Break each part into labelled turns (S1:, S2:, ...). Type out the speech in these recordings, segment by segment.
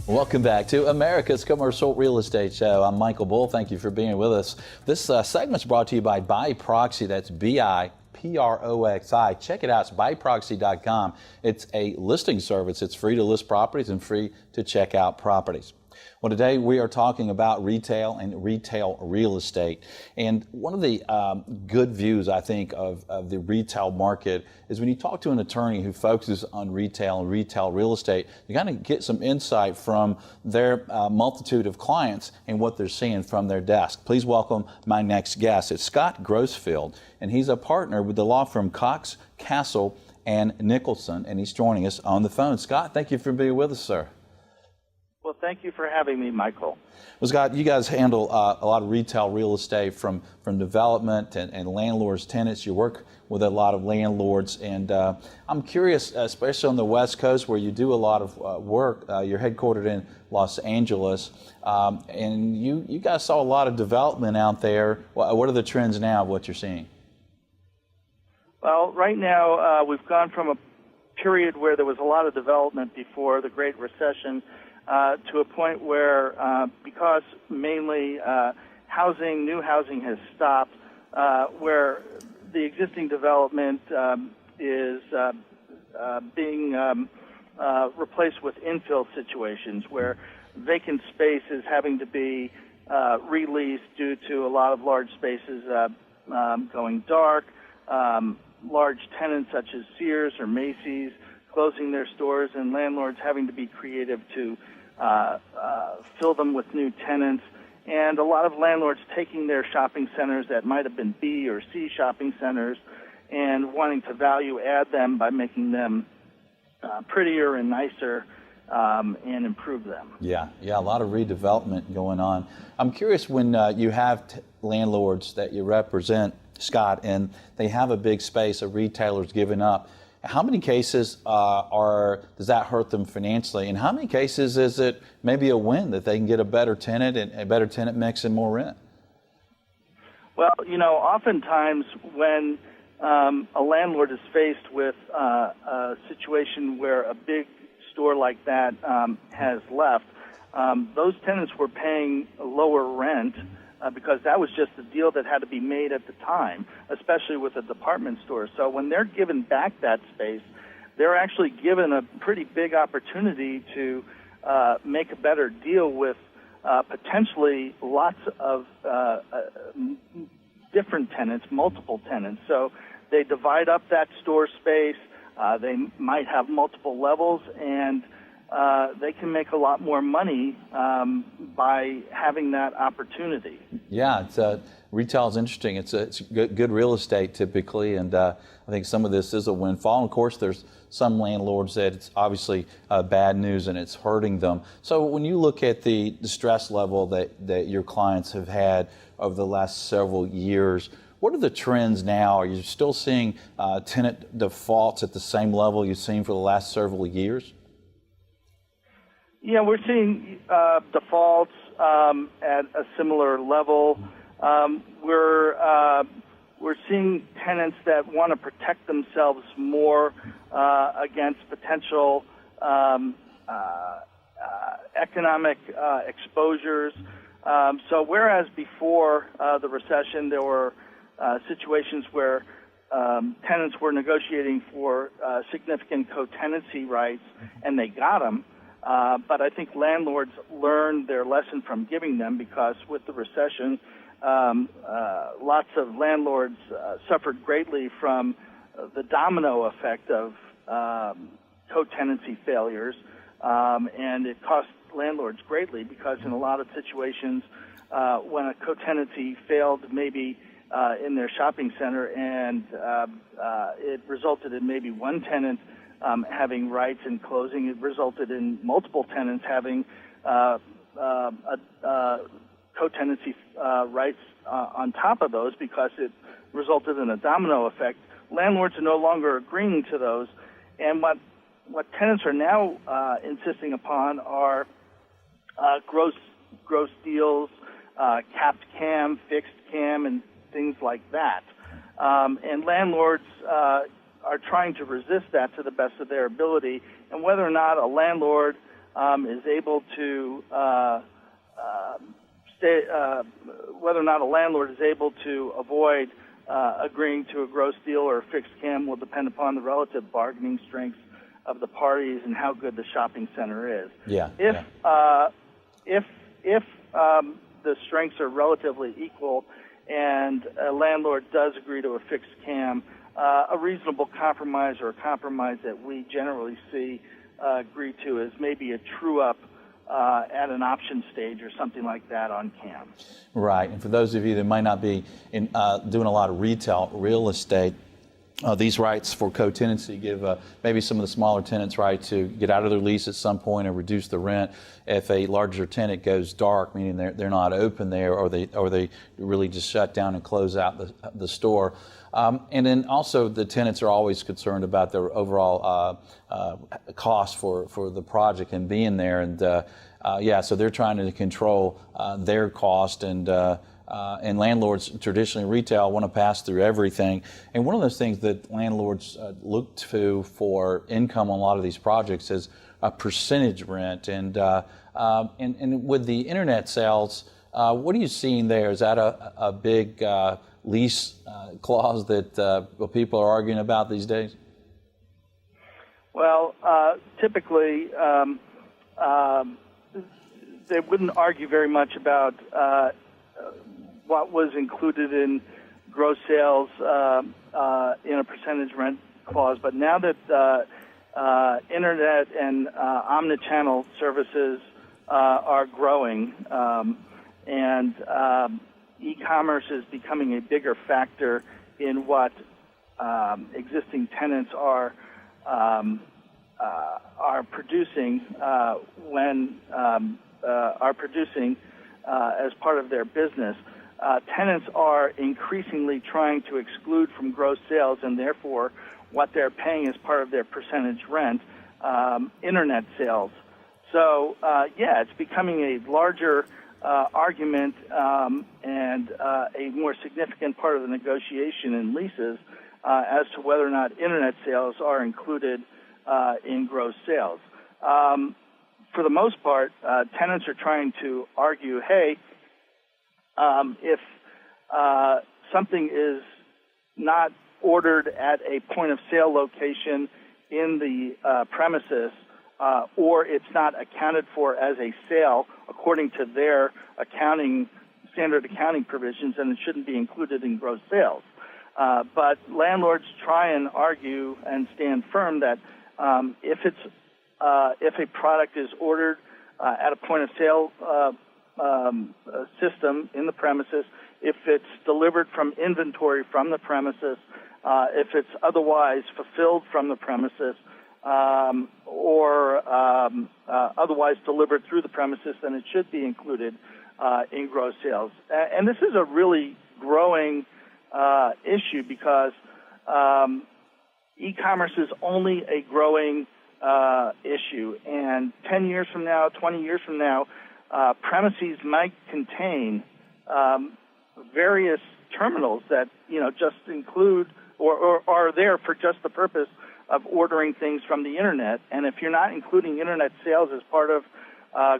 S1: Welcome back to America's Commercial Real Estate Show. I'm Michael Bull. Thank you for being with us. This segment's brought to you by BuyProxy. That's BIPROXI. Check it out. It's buyproxy.com. It's a listing service. It's free to list properties and free to check out properties. Well, today we are talking about retail and retail real estate. And one of the good views, I think, of the retail market is when you talk to an attorney who focuses on retail and retail real estate, you kind of get some insight from their multitude of clients and what they're seeing from their desk. Please welcome my next guest. It's Scott Grossfield, and he's a partner with the law firm Cox, Castle, and Nicholson, and he's joining us on the phone. Scott, thank you for being with us, sir.
S2: Well, thank you for having me, Michael.
S1: Well, Scott, you guys handle a lot of retail real estate from development and landlords, tenants. You work with a lot of landlords, and I'm curious, especially on the West Coast where you do a lot of work. You're headquartered in Los Angeles, and you guys saw a lot of development out there. What are the trends now of what you're seeing?
S2: Well, right now we've gone from a period where there was a lot of development before the Great Recession to a point where, because mainly new housing has stopped, where the existing development is being replaced with infill situations where vacant space is having to be released due to a lot of large spaces going dark, large tenants such as Sears or Macy's closing their stores, and landlords having to be creative to fill them with new tenants, and a lot of landlords taking their shopping centers that might have been B or C shopping centers and wanting to value add them by making them prettier and nicer and improve them.
S1: Yeah, a lot of redevelopment going on. I'm curious, when you have landlords that you represent, Scott, and they have a big space, a retailer's given up, how many cases does that hurt them financially, and how many cases is it maybe a win that they can get a better tenant and a better tenant mix and more rent?
S2: Well, oftentimes when a landlord is faced with a situation where a big store like that has left, those tenants were paying a lower rent because that was just the deal that had to be made at the time, especially with a department store. So when they're given back that space, they're actually given a pretty big opportunity to make a better deal with potentially lots of different tenants, multiple tenants. So they divide up that store space. They might have multiple levels, and they can make a lot more money by having that opportunity. Yeah,
S1: retail is interesting. It's good real estate typically, and I think some of this is a windfall. And of course, there's some landlords that it's obviously bad news and it's hurting them. So when you look at the stress level that your clients have had over the last several years, what are the trends now? Are you still seeing tenant defaults at the same level you've seen for the last several years?
S2: Yeah, we're seeing defaults at a similar level. We're seeing tenants that want to protect themselves more against potential economic exposures. So whereas before the recession there were situations where tenants were negotiating for significant co-tenancy rights and they got them, but I think landlords learned their lesson from giving them, because with the recession, lots of landlords suffered greatly from the domino effect of co-tenancy failures, and it cost landlords greatly, because in a lot of situations when a co-tenancy failed maybe in their shopping center and it resulted in maybe one tenant having rights in closing, it resulted in multiple tenants having co-tenancy rights on top of those, because it resulted in a domino effect. Landlords are no longer agreeing to those, and what tenants are now insisting upon are gross deals, capped cam, fixed cam, and things like that. And landlords are trying to resist that to the best of their ability. And whether or not a landlord is able to avoid agreeing to a gross deal or a fixed cam will depend upon the relative bargaining strengths of the parties and how good the shopping center is. If the strengths are relatively equal and a landlord does agree to a fixed cam, a reasonable compromise or a compromise that we generally see agreed to is maybe a true-up at an option stage or something like that on cam.
S1: Right, and for those of you that might not be doing a lot of retail real estate, these rights for co-tenancy give maybe some of the smaller tenants right to get out of their lease at some point or reduce the rent if a larger tenant goes dark, meaning they're not open there, or they really just shut down and close out the store. And then also the tenants are always concerned about their overall cost for the project and being there, and so they're trying to control their cost, and landlords traditionally retail want to pass through everything. And one of those things that landlords look to for income on a lot of these projects is a percentage rent. And with the internet sales, what are you seeing there? Is that a big lease clause that people are arguing about these days?
S2: Well, typically they wouldn't argue very much about what was included in gross sales in a percentage rent clause. But now that internet and omnichannel services are growing, and e-commerce is becoming a bigger factor in what existing tenants are producing as part of their business. Tenants are increasingly trying to exclude from gross sales, and therefore what they're paying as part of their percentage rent, internet sales. So, it's becoming a larger argument and a more significant part of the negotiation in leases as to whether or not internet sales are included in gross sales. For the most part, tenants are trying to argue, hey, if something is not ordered at a point of sale location in the premises, or it's not accounted for as a sale according to their standard accounting provisions, then it shouldn't be included in gross sales. But landlords try and argue and stand firm that if a product is ordered at a point of sale system in the premises, if it's delivered from inventory from the premises, if it's otherwise fulfilled from the premises, or otherwise delivered through the premises, then it should be included in gross sales. And this is a really growing issue because e-commerce is only a growing issue. And 10 years from now, 20 years from now, premises might contain various terminals that, just include or are there for just the purpose of ordering things from the internet. And if you're not including internet sales as part of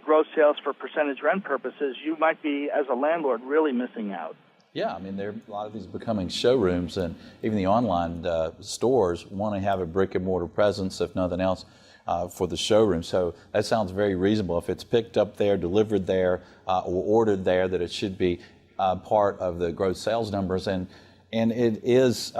S2: gross sales for percentage rent purposes, you might be, as a landlord, really missing out.
S1: Yeah, I mean, there are a lot of these becoming showrooms, and even the online stores want to have a brick and mortar presence, if nothing else, for the showroom. So that sounds very reasonable. If it's picked up there, delivered there, or ordered there, that it should be part of the gross sales numbers. And it is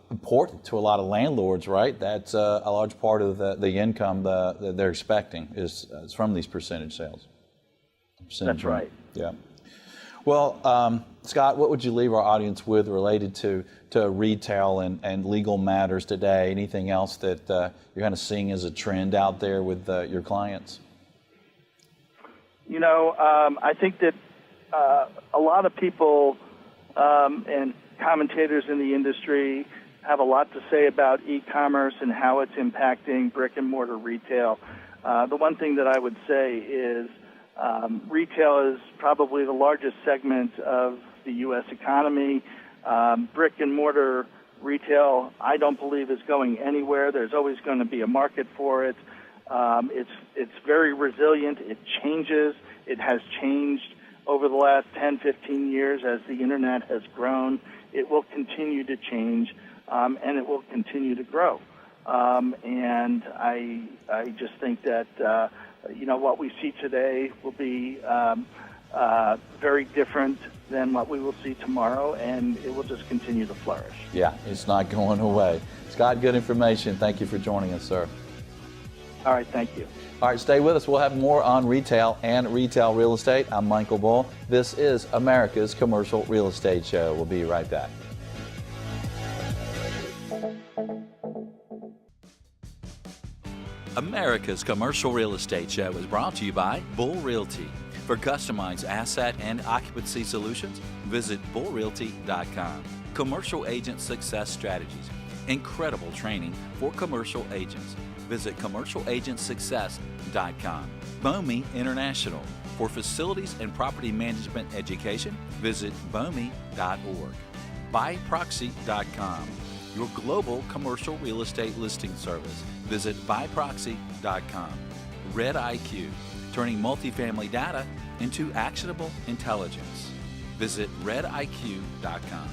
S1: important to a lot of landlords, right? That's a large part of the income that they're expecting is from these percentage sales.
S2: That's right.
S1: Yeah. Well, Scott, what would you leave our audience with related to retail and legal matters today? Anything else that you're kind of seeing as a trend out there with your clients?
S2: I think that a lot of people and commentators in the industry have a lot to say about e-commerce and how it's impacting brick and mortar retail. The one thing that I would say is Retail is probably the largest segment of the U.S. economy. Brick and mortar retail, I don't believe, is going anywhere. There's always going to be a market for it. It's very resilient. It changes. It has changed over the last 10, 15 years as the internet has grown. It will continue to change, and it will continue to grow. And I just think that what we see today will be very different than what we will see tomorrow, and it will just continue to flourish.
S1: Yeah, it's not going away. Scott, good information. Thank you for joining us, sir.
S2: All right, thank you.
S1: All right, stay with us. We'll have more on retail and retail real estate. I'm Michael Bull. This is America's Commercial Real Estate Show. We'll be right back. America's Commercial Real Estate Show is brought to you by Bull Realty. For customized asset and occupancy solutions, visit bullrealty.com. Commercial Agent Success Strategies. Incredible training for commercial agents. Visit commercialagentsuccess.com. BOMI International. For facilities and property management education, visit BOMI.org. Buyproxy.com. Your global commercial real estate listing service. Visit buyproxy.com. Red IQ. Turning multifamily data into actionable intelligence. Visit rediq.com.